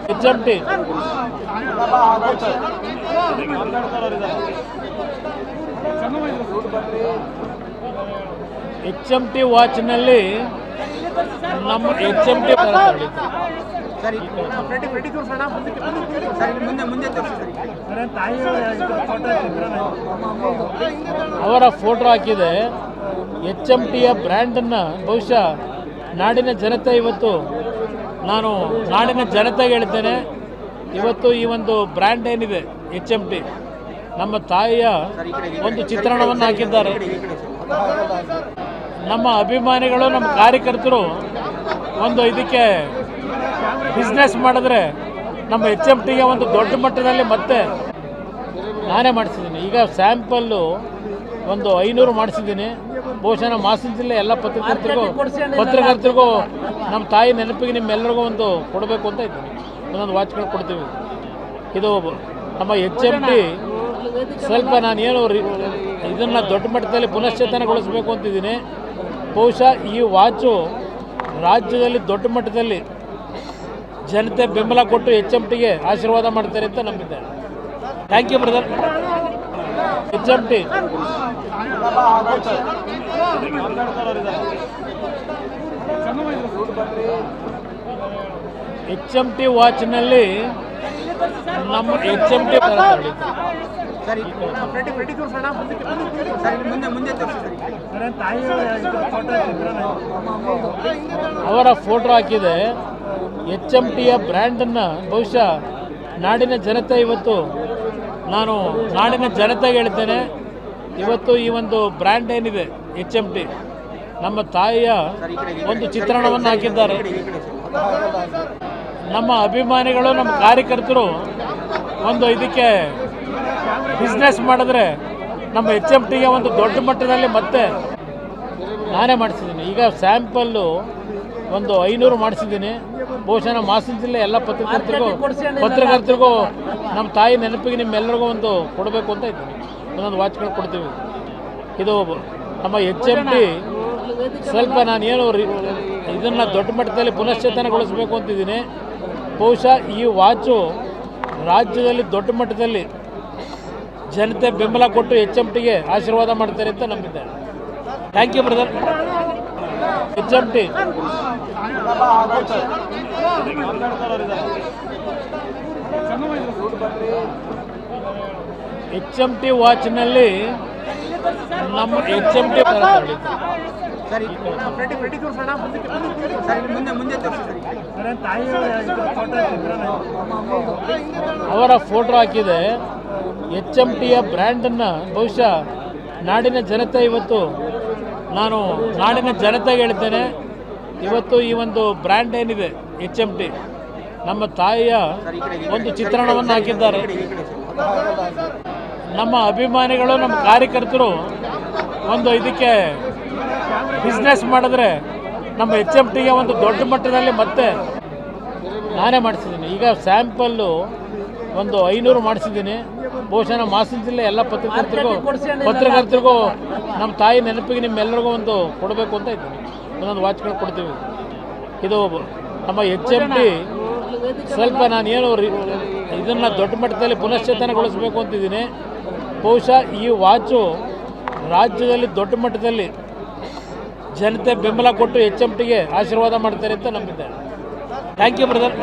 HMT ವಾಚ್ನಲ್ಲಿ ನಮ್ಮ HMT ಅವರ ಫೋಟೋ ಹಾಕಿದೆ. HMTಯ ಬ್ರ್ಯಾಂಡನ್ನು ಬಹುಶಃ ನಾಡಿನ ಜನತೆ ಇವತ್ತು ನಾನು ನಾಡಿನ ಜನತೆಗೆ ಹೇಳ್ತೇನೆ, ಇವತ್ತು ಈ ಒಂದು ಬ್ರ್ಯಾಂಡ್ ಏನಿದೆ HMT ನಮ್ಮ ತಾಯಿಯ ಒಂದು ಚಿತ್ರಣವನ್ನು ಹಾಕಿದ್ದಾರೆ. ನಮ್ಮ ಅಭಿಮಾನಿಗಳು ನಮ್ಮ ಕಾರ್ಯಕರ್ತರು ಒಂದು ಇದಕ್ಕೆ ಬಿಸ್ನೆಸ್ ಮಾಡಿದ್ರೆ ನಮ್ಮ HMTಗೆ ಒಂದು ದೊಡ್ಡ ಮಟ್ಟದಲ್ಲಿ ಮತ್ತೆ ನಾನೇ ಮಾಡಿಸಿದ್ದೀನಿ. ಈಗ ಸ್ಯಾಂಪಲ್ಲು ಒಂದು 500 ಮಾಡಿಸಿದ್ದೀನಿ. ಬಹುಶಃ ನಮ್ಮ ಹಾಸನ ಜಿಲ್ಲೆ ಎಲ್ಲ ಪತ್ರಕರ್ತರಿಗೂ ನಮ್ಮ ತಾಯಿ ನೆನಪಿಗೆ ನಿಮ್ಮೆಲ್ಲರಿಗೂ ಒಂದು ಕೊಡಬೇಕು ಅಂತ ಇದ್ದೀನಿ. ಒಂದೊಂದು ವಾಚ್ಗಳು ಕೊಡ್ತೀವಿ. ಇದು ನಮ್ಮ HMT ಸ್ವಲ್ಪ ನಾನೇನು ಇದನ್ನು ದೊಡ್ಡ ಮಟ್ಟದಲ್ಲಿ ಪುನಶ್ಚೇತನಗೊಳಿಸಬೇಕು ಅಂತಿದ್ದೀನಿ. ಬಹುಶಃ ಈ ವಾಚು ರಾಜ್ಯದಲ್ಲಿ ದೊಡ್ಡ ಮಟ್ಟದಲ್ಲಿ ಜನತೆ ಬೆಂಬಲ ಕೊಟ್ಟು HMTಗೆ ಆಶೀರ್ವಾದ ಮಾಡ್ತಾರೆ ಅಂತ ನಂಬಿದ್ದಾರೆ. Thank you brother. HMT ವಾಚ್ನಲ್ಲಿ ನಮ್ಮ HMT ಅವರ ಫೋಟೋ ಹಾಕಿದೆ. HMTಯ ಬ್ರ್ಯಾಂಡನ್ನು ಬಹುಶಃ ನಾಡಿನ ಜನತೆ ಇವತ್ತು ನಾನು ನಾಡಿನ ಜನತೆಗೆ ಹೇಳ್ತೇನೆ, ಇವತ್ತು ಈ ಒಂದು ಬ್ರ್ಯಾಂಡ್ ಏನಿದೆ HMT ನಮ್ಮ ತಾಯಿಯ ಒಂದು ಚಿತ್ರಣವನ್ನು ಹಾಕಿದ್ದಾರೆ. ನಮ್ಮ ಅಭಿಮಾನಿಗಳು ನಮ್ಮ ಕಾರ್ಯಕರ್ತರು ಒಂದು ಇದಕ್ಕೆ ಬಿಸ್ನೆಸ್ ಮಾಡಿದ್ರೆ ನಮ್ಮ HMTಗೆ ಒಂದು ದೊಡ್ಡ ಮಟ್ಟದಲ್ಲಿ ಮತ್ತೆ ನಾನೇ ಮಾಡಿಸಿದ್ದೀನಿ. ಈಗ ಸ್ಯಾಂಪಲ್ಲು ಒಂದು 500 ಮಾಡಿಸಿದ್ದೀನಿ. ಬಹುಶಃ ನಮ್ಮ ಹಾಸನ ಜಿಲ್ಲೆ ಎಲ್ಲ ಪತ್ರಕರ್ತರಿಗೂ ನಮ್ಮ ತಾಯಿ ನೆನಪಿಗೆ ನಿಮ್ಮೆಲ್ಲರಿಗೂ ಒಂದು ಕೊಡಬೇಕು ಅಂತ ಇದ್ದೀನಿ. ಒಂದೊಂದು ವಾಚ್ಗಳು ಕೊಡ್ತೀವಿ. ಇದು ನಮ್ಮ HMT ಸ್ವಲ್ಪ ನಾನೇನು ಇದನ್ನು ದೊಡ್ಡ ಮಟ್ಟದಲ್ಲಿ ಪುನಶ್ಚೇತನಗೊಳಿಸಬೇಕು ಅಂತಿದ್ದೀನಿ. ಬಹುಶಃ ಈ ವಾಚು ರಾಜ್ಯದಲ್ಲಿ ದೊಡ್ಡ ಮಟ್ಟದಲ್ಲಿ ಜನತೆ ಬೆಂಬಲ ಕೊಟ್ಟು HMTಗೆ ಆಶೀರ್ವಾದ ಮಾಡ್ತಾರೆ ಅಂತ ನಂಬಿದ್ದಾರೆ. Thank you brother. HMT ವಾಚ್ನಲ್ಲಿ ನಮ್ಮ HMT ಅವರ ಫೋಟೋ ಹಾಕಿದೆ. HMTಯ ಬ್ರ್ಯಾಂಡನ್ನು ಬಹುಶಃ ನಾಡಿನ ಜನತೆ ಇವತ್ತು ನಾನು ನಾಡಿನ ಜನತೆಗೆ ಹೇಳ್ತೇನೆ, ಇವತ್ತು ಈ ಒಂದು ಬ್ರ್ಯಾಂಡ್ ಏನಿದೆ HMT ನಮ್ಮ ತಾಯಿಯ ಒಂದು ಚಿತ್ರಣವನ್ನು ಹಾಕಿದ್ದಾರೆ. ನಮ್ಮ ಅಭಿಮಾನಿಗಳು ನಮ್ಮ ಕಾರ್ಯಕರ್ತರು ಒಂದು ಇದಕ್ಕೆ ಬಿಸ್ನೆಸ್ ಮಾಡಿದ್ರೆ ನಮ್ಮ HMTಗೆ ಒಂದು ದೊಡ್ಡ ಮಟ್ಟದಲ್ಲಿ ಮತ್ತೆ ನಾನೇ ಮಾಡಿಸಿದ್ದೀನಿ. ಈಗ ಸ್ಯಾಂಪಲ್ಲು ಒಂದು 500 ಮಾಡಿಸಿದ್ದೀನಿ. ಬಹುಶಃ ನಮ್ಮ ಹಾಸನ ಜಿಲ್ಲೆ ಎಲ್ಲ ಪತ್ರಕರ್ತರಿಗೂ ನಮ್ಮ ತಾಯಿ ನೆನಪಿಗೆ ನಿಮ್ಮೆಲ್ಲರಿಗೂ ಒಂದು ಕೊಡಬೇಕು ಅಂತ ಇದ್ದೀನಿ. ಒಂದೊಂದು ವಾಚ್ಗಳು ಕೊಡ್ತೀವಿ. ಇದು ನಮ್ಮ HMT ಸ್ವಲ್ಪ ನಾನೇನು ಇದನ್ನು ದೊಡ್ಡ ಮಟ್ಟದಲ್ಲಿ ಪುನಶ್ಚೇತನಗೊಳಿಸಬೇಕು ಅಂತಿದ್ದೀನಿ. ಬಹುಶಃ ಈ ವಾಚು ರಾಜ್ಯದಲ್ಲಿ ದೊಡ್ಡ ಮಟ್ಟದಲ್ಲಿ ಜನತೆ ಬೆಂಬಲ ಕೊಟ್ಟು HMTಗೆ ಆಶೀರ್ವಾದ ಮಾಡ್ತಾರೆ ಅಂತ ನಂಬಿದ್ದಾರೆ. Thank you brother.